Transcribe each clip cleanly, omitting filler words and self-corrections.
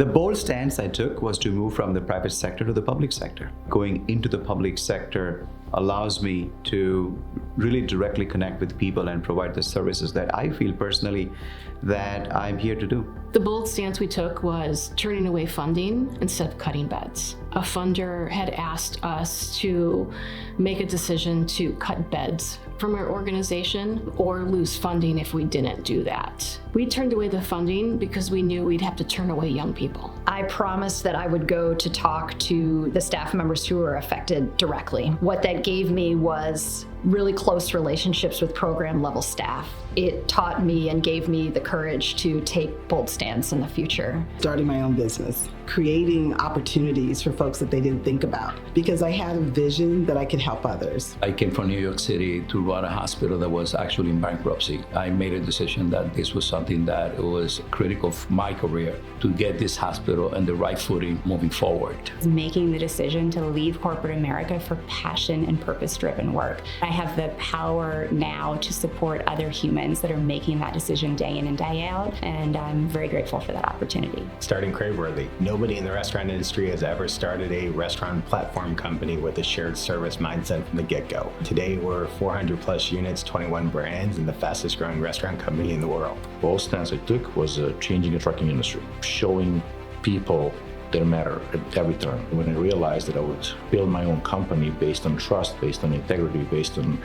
The bold stance I took was to move from the private sector to the public sector. Going into the public sector allows me to really directly connect with people and provide the services that I feel personally that I'm here to do. The bold stance we took was turning away funding instead of cutting beds. A funder had asked us to make a decision to cut beds from our organization or lose funding if we didn't do that. We turned away the funding because we knew we'd have to turn away young people. I promised that I would go to talk to the staff members who were affected directly. What that gave me was really close relationships with program level staff. It taught me and gave me the courage to take bold stands in the future. Starting my own business, creating opportunities for folks that they didn't think about, because I had a vision that I could help others. I came from New York City to run a hospital that was actually in bankruptcy. I made a decision that this was something that was critical for my career to get this hospital on the right footing moving forward. Making the decision to leave corporate America for passion and purpose-driven work. I have the power now to support other humans that are making that decision day in and day out, and I'm very grateful for that opportunity. Starting Craveworthy. Nobody in the restaurant industry has ever started a restaurant platform company with a shared service mindset from the get-go. Today, we're 400 plus units, 21 brands, and the fastest growing restaurant company in the world. Bold stance I took was changing the trucking industry, showing people that matter at every turn. When I realized that I would build my own company based on trust, based on integrity, based on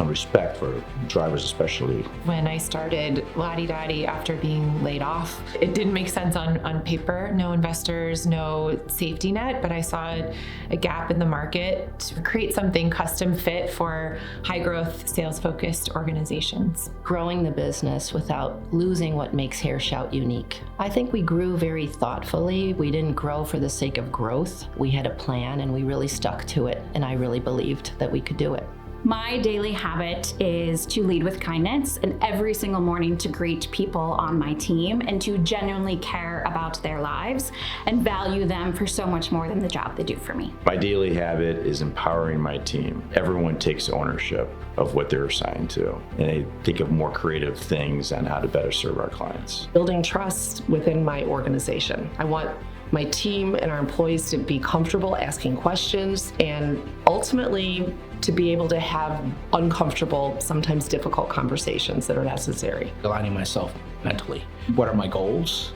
respect for drivers especially. When I started La-Di-Da-Di after being laid off, it didn't make sense on paper. No investors, no safety net, but I saw a gap in the market to create something custom fit for high growth, sales focused organizations. Growing the business without losing what makes Hair Shout unique. I think we grew very thoughtfully. We didn't grow for the sake of growth. We had a plan and we really stuck to it, and I really believed that we could do it. My daily habit is to lead with kindness, and every single morning to greet people on my team and to genuinely care about their lives and value them for so much more than the job they do for me. My daily habit is empowering my team. Everyone takes ownership of what they're assigned to, and they think of more creative things on how to better serve our clients. Building trust within my organization. I want my team and our employees to be comfortable asking questions and ultimately to be able to have uncomfortable, sometimes difficult conversations that are necessary. Aligning myself mentally. What are my goals?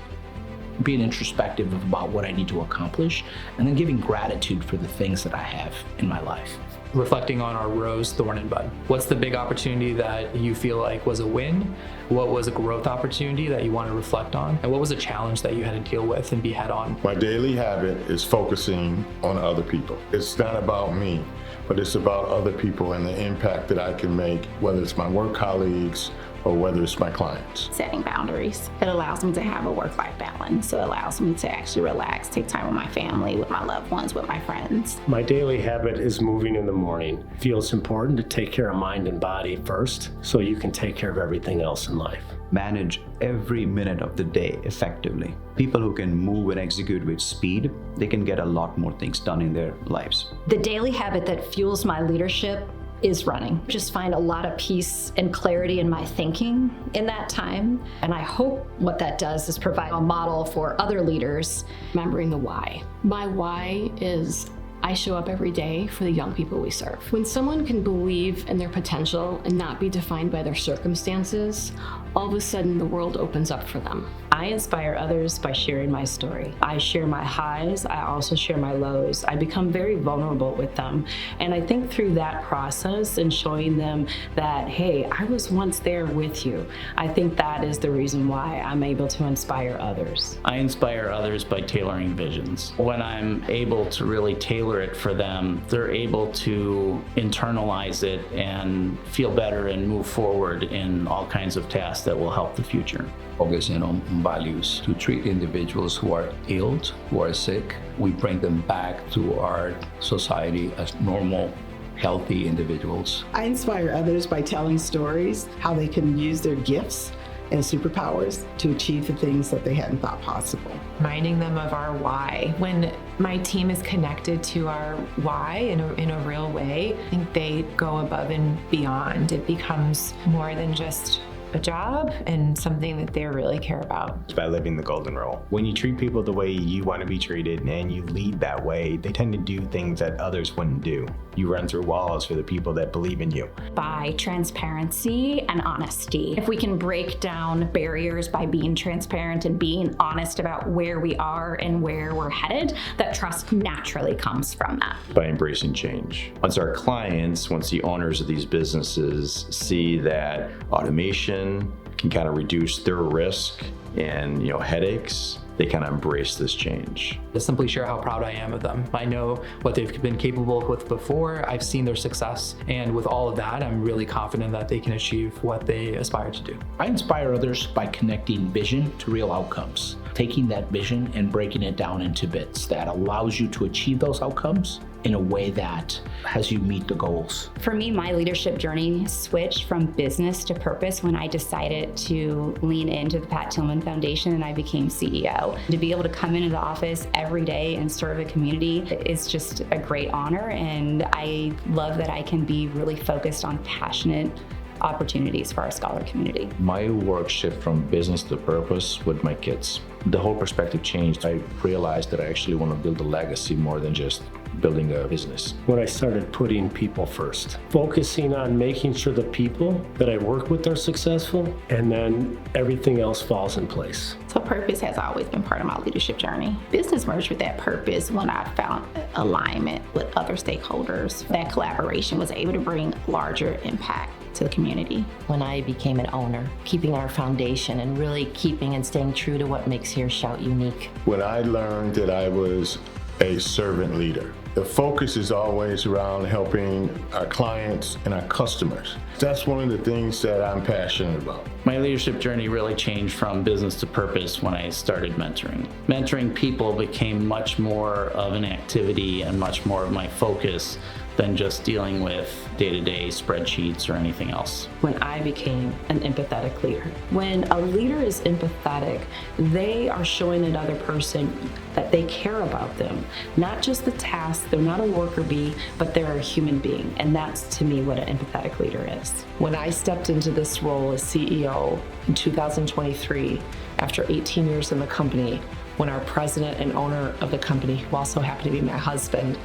Being introspective about what I need to accomplish, and then giving gratitude for the things that I have in my life. Reflecting on our rose, thorn, and bud. What's the big opportunity that you feel like was a win? What was a growth opportunity that you want to reflect on? And what was a challenge that you had to deal with and be head on? My daily habit is focusing on other people. It's not about me, but it's about other people and the impact that I can make, whether it's my work colleagues or whether it's my clients. Setting boundaries. It allows me to have a work-life balance. So it allows me to actually relax, take time with my family, with my loved ones, with my friends. My daily habit is moving in the morning. I feel it's important to take care of mind and body first so you can take care of everything else in life. Manage every minute of the day effectively. People who can move and execute with speed, they can get a lot more things done in their lives. The daily habit that fuels my leadership is running. Just find a lot of peace and clarity in my thinking in that time. And I hope what that does is provide a model for other leaders. Remembering the why. My why is I show up every day for the young people we serve. When someone can believe in their potential and not be defined by their circumstances, all of a sudden the world opens up for them. I inspire others by sharing my story. I share my highs, I also share my lows. I become very vulnerable with them. And I think through that process and showing them that, hey, I was once there with you, I think that is the reason why I'm able to inspire others. I inspire others by tailoring visions. When I'm able to really tailor it for them, they're able to internalize it and feel better and move forward in all kinds of tasks that will help the future. Focusing on values to treat individuals who are ill, who are sick. We bring them back to our society as normal, healthy individuals. I inspire others by telling stories, how they can use their gifts and superpowers to achieve the things that they hadn't thought possible. Reminding them of our why. When my team is connected to our why in a real way, I think they go above and beyond. It becomes more than just a job and something that they really care about. By living the golden rule. When you treat people the way you want to be treated and you lead that way, they tend to do things that others wouldn't do. You run through walls for the people that believe in you. By transparency and honesty. If we can break down barriers by being transparent and being honest about where we are and where we're headed, that trust naturally comes from that. By embracing change. Once our clients, once the owners of these businesses see that automation can kind of reduce their risk and headaches, they kind of embrace this change. To simply share how proud I am of them. I know what they've been capable with before. I've seen their success. And with all of that, I'm really confident that they can achieve what they aspire to do. I inspire others by connecting vision to real outcomes, taking that vision and breaking it down into bits that allows you to achieve those outcomes in a way that has you meet the goals. For me, my leadership journey switched from business to purpose when I decided to lean into the Pat Tillman Foundation and I became CEO. To be able to come into the office every day and serve a community is just a great honor, and I love that I can be really focused on passionate opportunities for our scholar community. My work shift from business to purpose with my kids. The whole perspective changed. I realized that I actually want to build a legacy more than just building a business. When I started putting people first, focusing on making sure the people that I work with are successful, and then everything else falls in place. So purpose has always been part of my leadership journey. Business merged with that purpose when I found alignment with other stakeholders. That collaboration was able to bring larger impact to the community. When I became an owner, keeping our foundation and really keeping and staying true to what makes Here Shout unique. When I learned that I was a servant leader, the focus is always around helping our clients and our customers. That's one of the things that I'm passionate about. My leadership journey really changed from business to purpose when I started mentoring. Mentoring people became much more of an activity and much more of my focus than just dealing with day-to-day spreadsheets or anything else. When I became an empathetic leader. When a leader is empathetic, they are showing another person that they care about them. Not just the task, they're not a worker bee, but they're a human being. And that's to me what an empathetic leader is. When I stepped into this role as CEO in 2023, after 18 years in the company, when our president and owner of the company, who also happened to be my husband,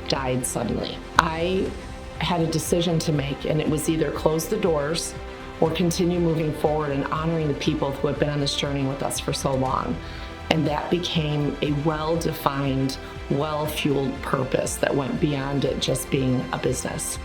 died suddenly. I had a decision to make, and it was either close the doors or continue moving forward and honoring the people who had been on this journey with us for so long. And that became a well-defined, well-fueled purpose that went beyond it just being a business.